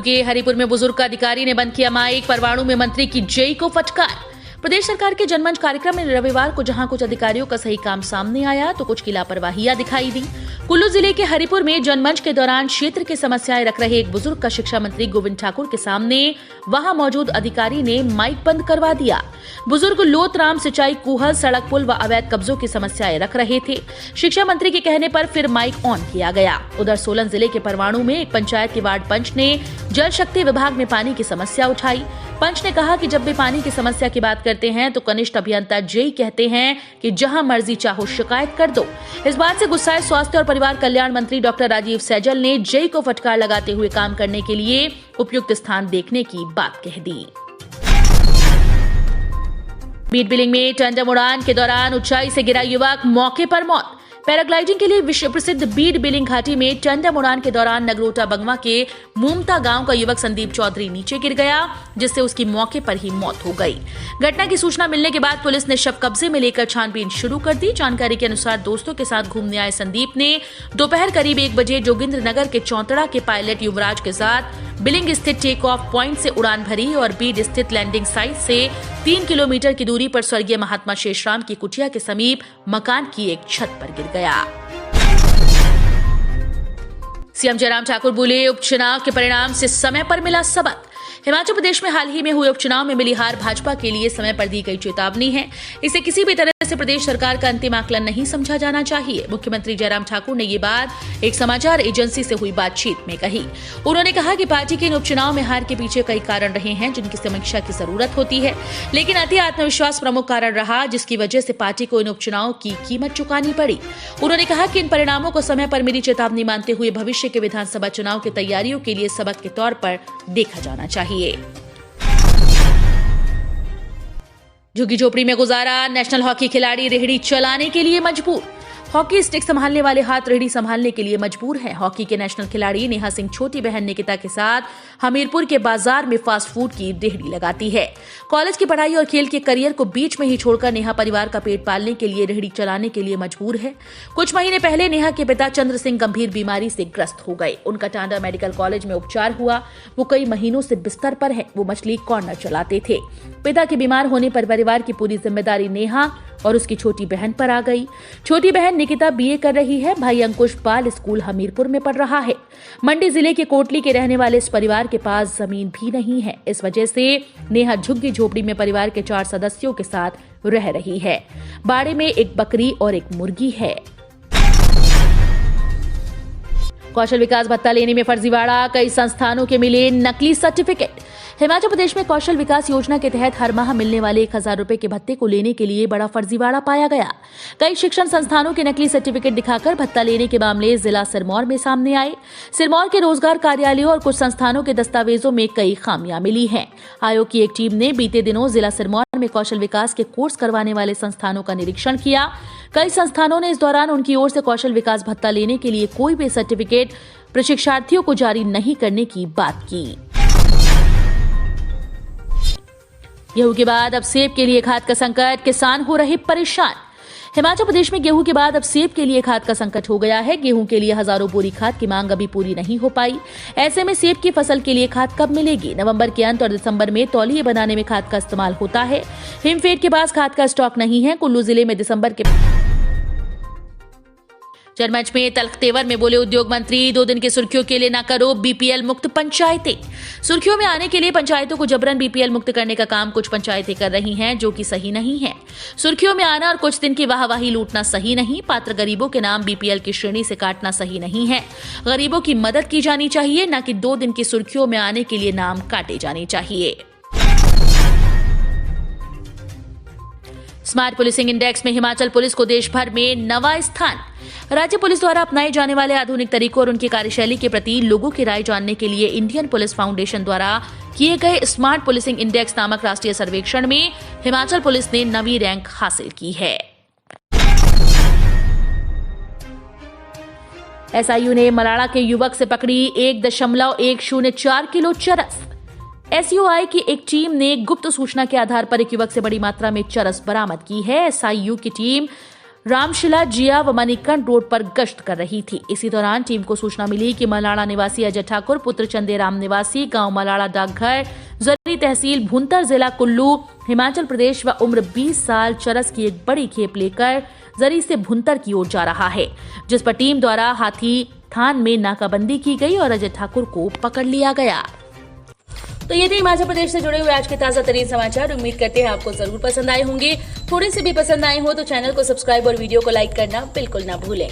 कुल्लू के हरिपुर में बुजुर्ग का अधिकारी ने बंद किया माइक, परवाणु में मंत्री की जेई को फटकार। प्रदेश सरकार के जनमंच कार्यक्रम में रविवार को जहां कुछ अधिकारियों का सही काम सामने आया तो कुछ की लापरवाहियां दिखाई दी। कुल्लू जिले के हरिपुर में जनमंच के दौरान क्षेत्र की समस्याएं रख रहे एक बुजुर्ग का शिक्षा मंत्री गोविंद ठाकुर के सामने वहां मौजूद अधिकारी ने माइक बंद करवा दिया। बुजुर्ग लोतराम सिंचाई कुहल, सड़क पुल व अवैध कब्जों की समस्याएं रख रहे थे। शिक्षा मंत्री के कहने पर फिर माइक ऑन किया गया। उधर सोलन जिले के परवाणु में एक पंचायत के वार्ड पंच ने जल शक्ति विभाग में पानी की समस्या उठाई। पंच ने कहा कि जब भी पानी की समस्या की बात करते हैं तो कनिष्ठ अभियंता जेई कहते हैं कि जहां मर्जी चाहो शिकायत कर दो। इस बात से गुस्साए स्वास्थ्य और परिवार कल्याण मंत्री डॉक्टर राजीव सैजल ने जेई को फटकार लगाते हुए काम करने के लिए उपयुक्त स्थान देखने की बात कह दी। बीट बिलिंग में टंडम उड़ान के दौरान ऊंचाई से गिरा युवक, मौके पर मौत। पैराग्लाइडिंग के लिए विश्व प्रसिद्ध बीट बिलिंग घाटी में टंडम उड़ान के दौरान नगरोटा बंगवा के मूमता गांव का युवक संदीप चौधरी नीचे गिर गया, जिससे उसकी मौके पर ही मौत हो गई। घटना की सूचना मिलने के बाद पुलिस ने शव कब्जे में लेकर छानबीन शुरू कर दी। जानकारी के अनुसार दोस्तों के साथ घूमने आए संदीप ने दोपहर करीब 1 बजे जोगिंद्र नगर के चौंतड़ा के पायलट युवराज के साथ बिलिंग स्थित टेक ऑफ पॉइंट से उड़ान भरी और बीट स्थित लैंडिंग साइट से 3 किलोमीटर की दूरी पर स्वर्गीय महात्मा शेषराम की कुटिया के समीप मकान की एक छत पर गिर गया। सीएम जयराम ठाकुर बोले, उपचुनाव के परिणाम से समय पर मिला सबक। हिमाचल प्रदेश में हाल ही में हुए उपचुनाव में मिली हार भाजपा के लिए समय पर दी गई चेतावनी है। इसे किसी भी तरह से प्रदेश सरकार का अंतिम आकलन नहीं समझा जाना चाहिए। मुख्यमंत्री जयराम ठाकुर ने ये बात एक समाचार एजेंसी से हुई बातचीत में कही। उन्होंने कहा कि पार्टी के इन उपचुनाव में हार के पीछे कई कारण रहे हैं जिनकी समीक्षा की जरूरत होती है, लेकिन अति आत्मविश्वास प्रमुख कारण रहा जिसकी वजह से पार्टी को इन उपचुनाव की कीमत चुकानी पड़ी। उन्होंने कहा कि इन परिणामों को समय पर मिली चेतावनी मानते हुए भविष्य के विधानसभा चुनाव की तैयारियों के लिए सबक के तौर पर देखा जाना चाहिए। झुग्गी झोपड़ी में गुजारा, नेशनल हॉकी खिलाड़ी रेहड़ी चलाने के लिए मजबूर। हॉकी स्टिक संभालने वाले हाथ रेहड़ी संभालने के लिए मजबूर हैं। हॉकी के नेशनल खिलाड़ी नेहा सिंह छोटी बहन निकिता के साथ हमीरपुर के बाजार में फास्ट फूड की रेहड़ी लगाती है। कॉलेज की पढ़ाई और खेल के करियर को बीच में ही छोड़कर नेहा परिवार का पेट पालने के लिए रेहड़ी चलाने के लिए मजबूर है। कुछ महीने पहले नेहा के पिता चंद्र सिंह गंभीर बीमारी से ग्रस्त हो गए। उनका टांडा मेडिकल कॉलेज में उपचार हुआ। वो कई महीनों से बिस्तर पर है। वो मछली कॉर्नर चलाते थे। पिता के बीमार होने पर परिवार की पूरी जिम्मेदारी नेहा और उसकी छोटी बहन पर आ गई। छोटी बहन निकिता बीए कर रही है। भाई अंकुश बाल स्कूल हमीरपुर में पढ़ रहा है। मंडी जिले के कोटली के रहने वाले इस परिवार के पास जमीन भी नहीं है। इस वजह से नेहा झुग्गी झोपड़ी में परिवार के 4 सदस्यों के साथ रह रही है। बाड़े में एक बकरी और एक मुर्गी है। कौशल विकास भत्ता लेने में फर्जीवाड़ा, कई संस्थानों के मिले नकली सर्टिफिकेट। हिमाचल प्रदेश में कौशल विकास योजना के तहत हर माह मिलने वाले 1000 रुपए के भत्ते को लेने के लिए बड़ा फर्जीवाड़ा पाया गया। कई शिक्षण संस्थानों के नकली सर्टिफिकेट दिखाकर भत्ता लेने के मामले जिला सिरमौर में सामने आए। सिरमौर के रोजगार कार्यालयों और कुछ संस्थानों के दस्तावेजों में कई खामियां मिली हैं। आयोग की एक टीम ने बीते दिनों जिला सिरमौर में कौशल विकास के कोर्स करवाने वाले संस्थानों का निरीक्षण किया। कई संस्थानों ने इस दौरान उनकी ओर से कौशल विकास भत्ता लेने के लिए कोई भी सर्टिफिकेट प्रशिक्षार्थियों को जारी नहीं करने की बात की। गेहूं के बाद अब सेब के लिए खाद का संकट, किसान हो रहे परेशान। हिमाचल प्रदेश में गेहूं के बाद अब सेब के लिए खाद का संकट हो गया है। गेहूं के लिए हजारों बोरी खाद की मांग अभी पूरी नहीं हो पाई। ऐसे में सेब की फसल के लिए खाद कब मिलेगी? नवंबर के अंत और दिसंबर में तौलिए बनाने में खाद का इस्तेमाल होता है। हिमफेड के पास खाद का स्टॉक नहीं है। कुल्लू जिले में दिसंबर के जनमंच में तल्ख तेवर में बोले उद्योग मंत्री, 2 दिन की सुर्खियों के लिए न करो बीपीएल मुक्त पंचायतें। सुर्खियों में आने के लिए पंचायतों को जबरन बीपीएल मुक्त करने का काम कुछ पंचायतें कर रही हैं, जो कि सही नहीं है। सुर्खियों में आना और कुछ दिन की वाहवाही लूटना सही नहीं। पात्र गरीबों के नाम बीपीएल की श्रेणी से काटना सही नहीं है। गरीबों की मदद की जानी चाहिए, न कि 2 दिन की सुर्खियों में आने के लिए नाम काटे जाने चाहिए। स्मार्ट पुलिसिंग इंडेक्स में हिमाचल पुलिस को देश भर में 9वां स्थान। राज्य पुलिस द्वारा अपनाए जाने वाले आधुनिक तरीकों और उनकी कार्यशैली के प्रति लोगों की राय जानने के लिए इंडियन पुलिस फाउंडेशन द्वारा किए गए स्मार्ट पुलिसिंग इंडेक्स नामक राष्ट्रीय सर्वेक्षण में हिमाचल पुलिस ने 9वीं रैंक हासिल की है। एसआईयू ने मलाड़ा के युवक से पकड़ी 1.104 किलो चरस। एसयूआई की एक टीम ने गुप्त सूचना के आधार पर एक युवक से बड़ी मात्रा में चरस बरामद की है। एसआईयू की टीम रामशिला, जिया व मणिकंठ रोड पर गश्त कर रही थी। इसी दौरान टीम को सूचना मिली कि मलाड़ा निवासी अजय ठाकुर पुत्र चंदेराम निवासी गांव मलाड़ा डाकघर जरी तहसील भुंतर जिला कुल्लू हिमाचल प्रदेश व उम्र 20 साल चरस की एक बड़ी खेप लेकर जरी से भुंतर की ओर जा रहा है, जिस पर टीम द्वारा हाथी थान में नाकाबंदी की गई और अजय ठाकुर को पकड़ लिया गया। तो ये थे हिमाचल प्रदेश से जुड़े हुए आज के ताजा तरीन समाचार। उम्मीद करते हैं आपको जरूर पसंद आए होंगे। थोड़े से भी पसंद आए हो तो चैनल को सब्सक्राइब और वीडियो को लाइक करना बिल्कुल ना भूलें।